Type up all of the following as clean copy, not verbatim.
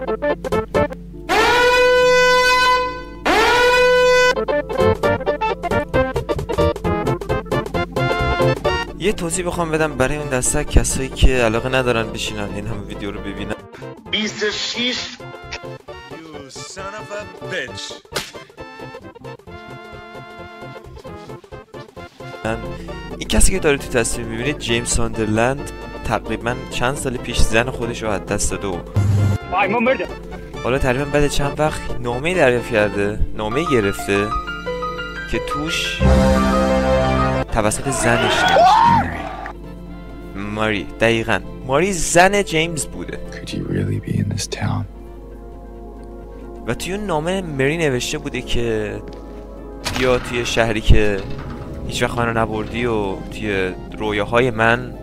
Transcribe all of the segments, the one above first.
یه توضیح بخوام بدم برای اون دسته کسایی که علاقه ندارن بشینن این همه ویدیو رو ببینن. 26 You son of a bitch. این کسی که داره تو تصویر میبینید جیمز ساندرلند تقریبا چند سال پیش زن خودش رو از دست داده و حالا تقریبا بعد چند وقت نامه دریافت کرده، نامه گرفته که توش توسط زنش نوشته ماری. دقیقاً ماری زن جیمز بوده. و توی اون نامه مری نوشته بوده که بیا توی شهری که هیچ وقت منو نبردی و توی رویاهای من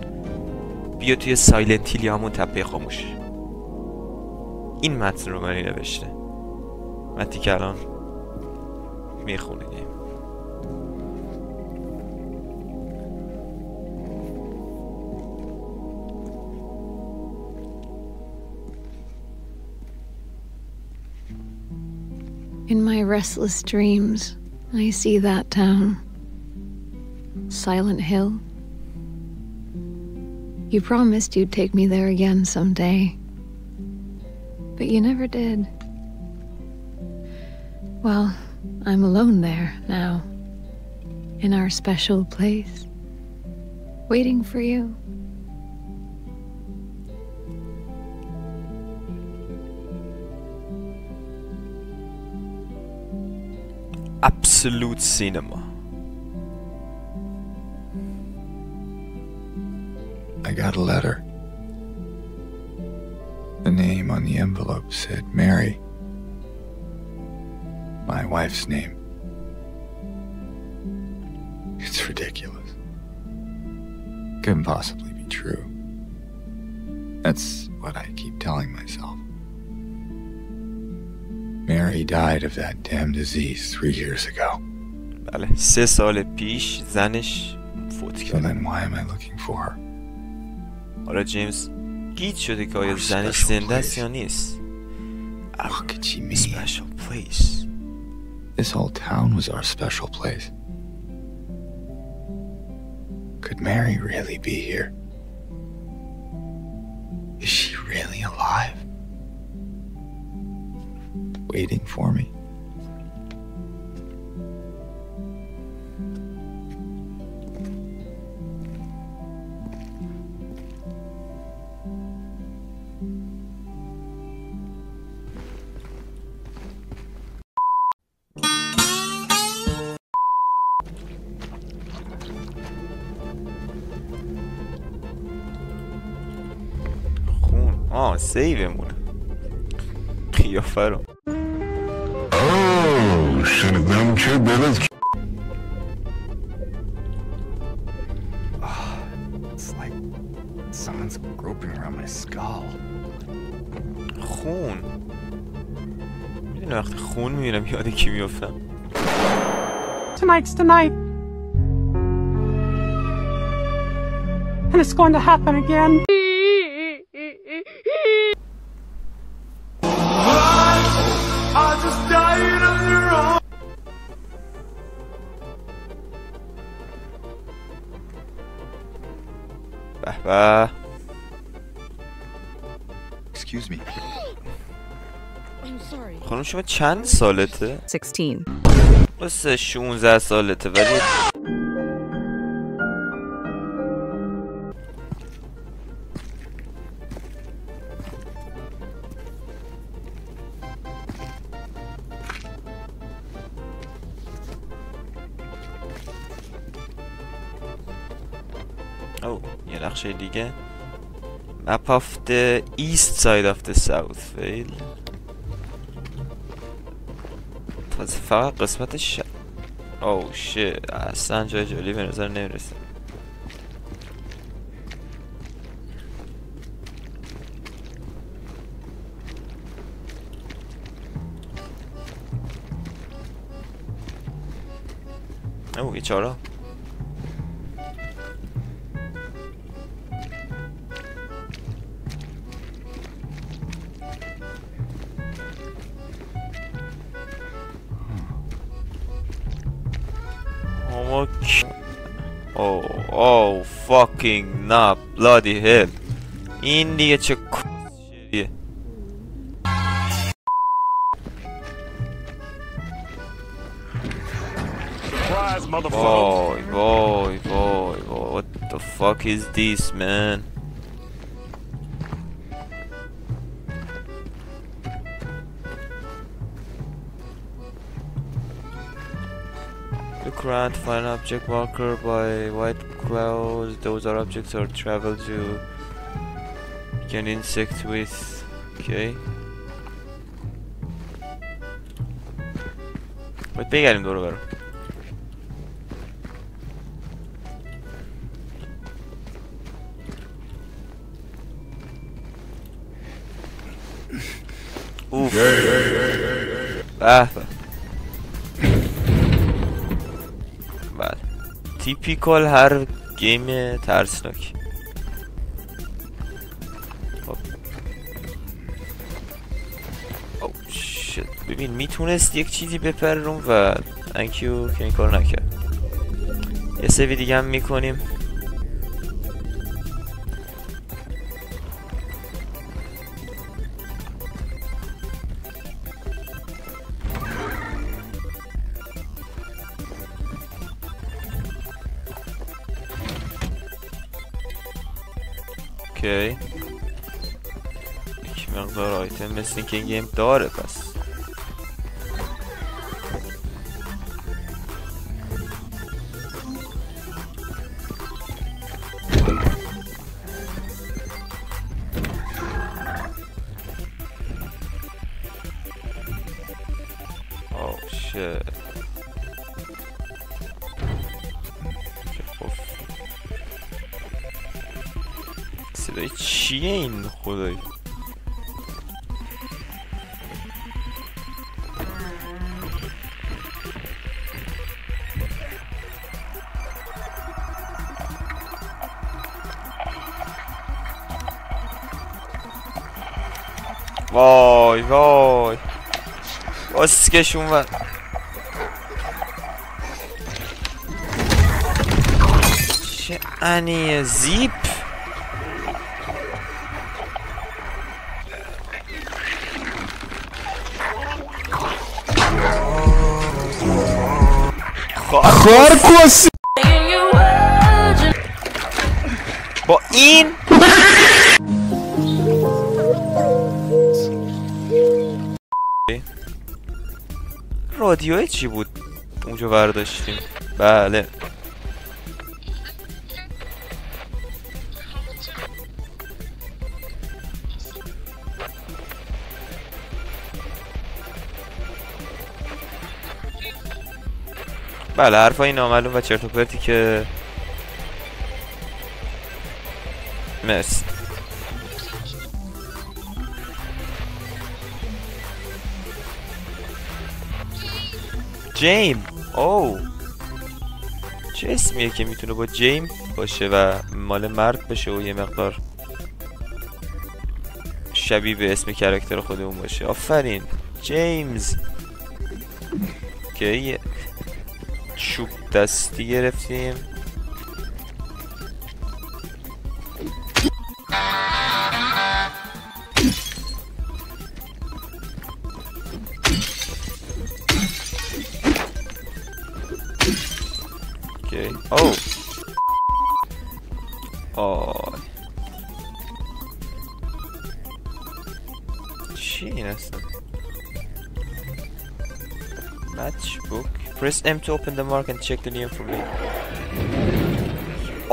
بیا توی سایلنت هیل یا همون تپه خاموش. این متن رو مری نوشته، متنی که الان میخونیم. In my restless dreams, I see that town. Silent Hill. You promised you'd take me there again someday. But you never did. Well, I'm alone there now. In our special place. Waiting for you. Absolute cinema. I got a letter. The name on the envelope said Mary. My wife's name. It's ridiculous. Couldn't possibly be true. That's what I keep telling myself. Mary died of that damn disease 3 years ago. بله 3 سال پیش زنش فوت So کرد. then why am I looking for her? حالا جیمز گیج شده که آیا زنش زنده است یا نیست. What could she mean? Special place. This whole town was our special place. Could Mary really be here? Is she really alive? Waiting for me? خون سیومونه قیافه رو. شنیدم که دلت It's like someone's groping around my skull. خون. میدونی وقتی خون میبینم یاد کی میافتم؟ Tonight's the night. And it's going to happen again. به به. Excuse me. خانم شما چند سالته؟ 16. بسه 16 سالته ولی یه نقشه دیگه. Map of the east side of the South Vale. تازه فقط قسمت اوه شit اصلا جای جالی به نظر نمیرسه. اوه یه چارا. smoke. Oh fucking nah bloody hell. این دیگه چه کسشریه. Surprise, motherfucker. Why, what the fuck is this, man? Look around, find an object marker by white clouds. Those are objects or travel to an insect with. Okay. باید بگردیم دورو برو. اوف به بله تیپیکال هر گیم ترسناک. او شت ببین میتونست یک چیزی بپرون و انکیو که این کار نکرد. یه سوی دیگه هم میکنیم. اوکی یک مقدار آیتم مثل این که این گیم داره پس. Oh shit. صدای چیه این خدایی؟ وای وای اسکش اومد. شعنی زیپ خار کس با این رادیوی چی بود اونجا برداشتیم؟ بله بله حرفای نامعلوم و چرت و پرتی که مرسی. جیم او چه اسمیه که میتونه با جیم باشه و مال مرد باشه و یه مقدار شبیه به اسم کرکتر خودمون باشه. آفرین جیمز. که چوب دستی گرفتیم. اوکی او چی این هستن؟ Matchbook. Press M to open the mark and check the new information.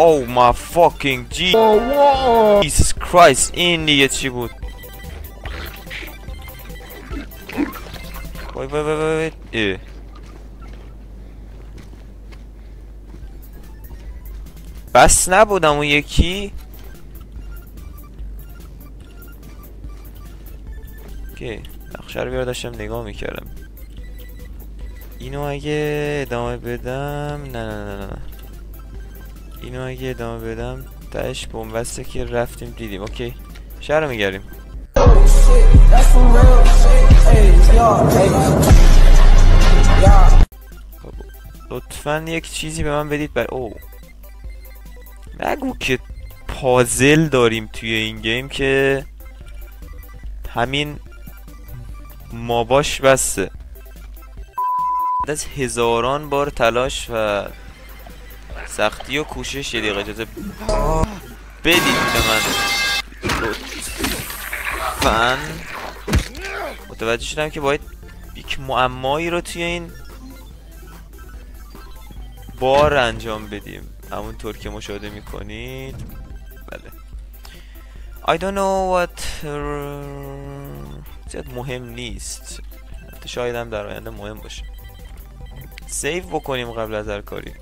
Oh my fucking Jesus Christ. این دیگه چی بود؟ وای بس نبودم اون یکی. اوکی نقشه رو بیار داشتم نگاه میکردم. اینو اگه ادامه بدم نه اینو اگه ادامه بدم تهش بنبسته که رفتیم دیدیم. اوکی شهر رو میگردیم. دو لطفاً یک چیزی به من بدید او نگو که پازل داریم توی این گیم که همین ماباش بسته. بعد از هزاران بار تلاش و سختی و کوشش یه دقیقه اجازه بدید به من لطفاً. متوجه شدم که باید یک معمایی رو توی این بار انجام بدیم همونطور که مشاهده میکنید. بله I don't know what زیاد مهم نیست، شاید هم در آینده مهم باشه. سیو بکنیم قبل از هر کاری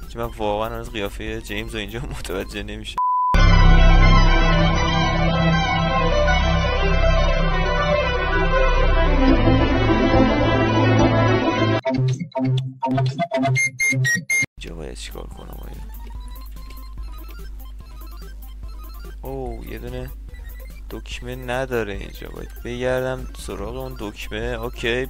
که من واقعا از قیافه جیمز رو اینجا متوجه نمیشه. اینجا باید چیکار کنم یه دونه دکمه نداره اینجا، باید بگردم سراغ اون دکمه. اوکی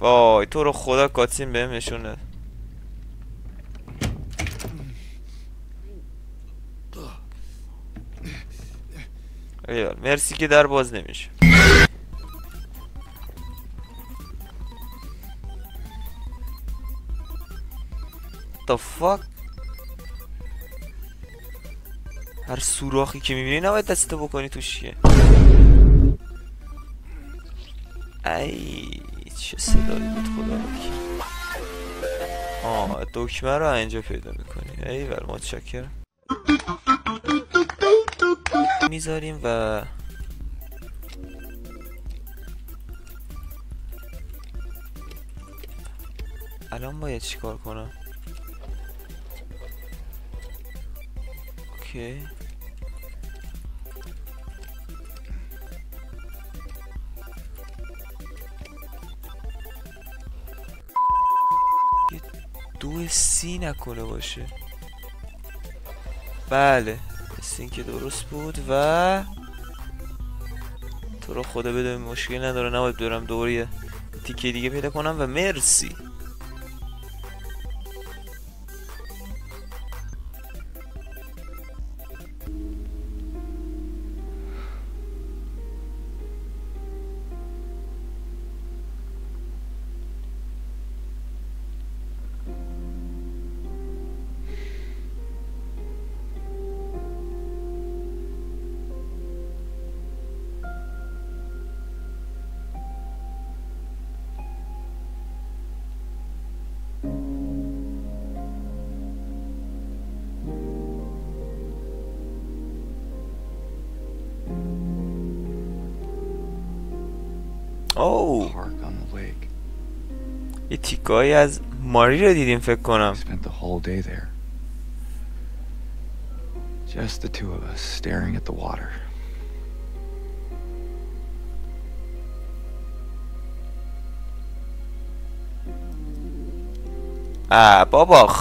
وای تو رو خدا کاتسین بهم نشون نده. ایوال مرسی که در باز نمیشه. The fuck؟ هر سوراخی که میبینی نباید دستتو بکنی توش که. ای چه صدایی بود خدا بکی. دکمه رو اینجا پیدا میکنی. ایول متشکرم. میذاریم و الان باید چیکار کنم؟ اوکی دو سی نکنه باشه. بله این که درست بود و تو رو خدا بده مشکل نداره، نباید برم دوری تیکه دیگه پیدا کنم و مرسی. اوه یه تیکایی از ماری رو دیدیم فکر کنم. Just the two of us staring at the water. بابا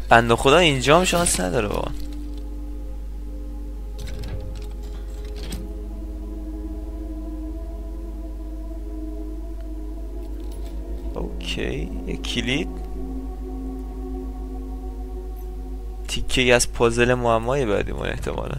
بنده خدا اینجا هم شانس نداره بابا. اوکی یه کلید تیکه از پازل معمای بعدیمون احتمالا.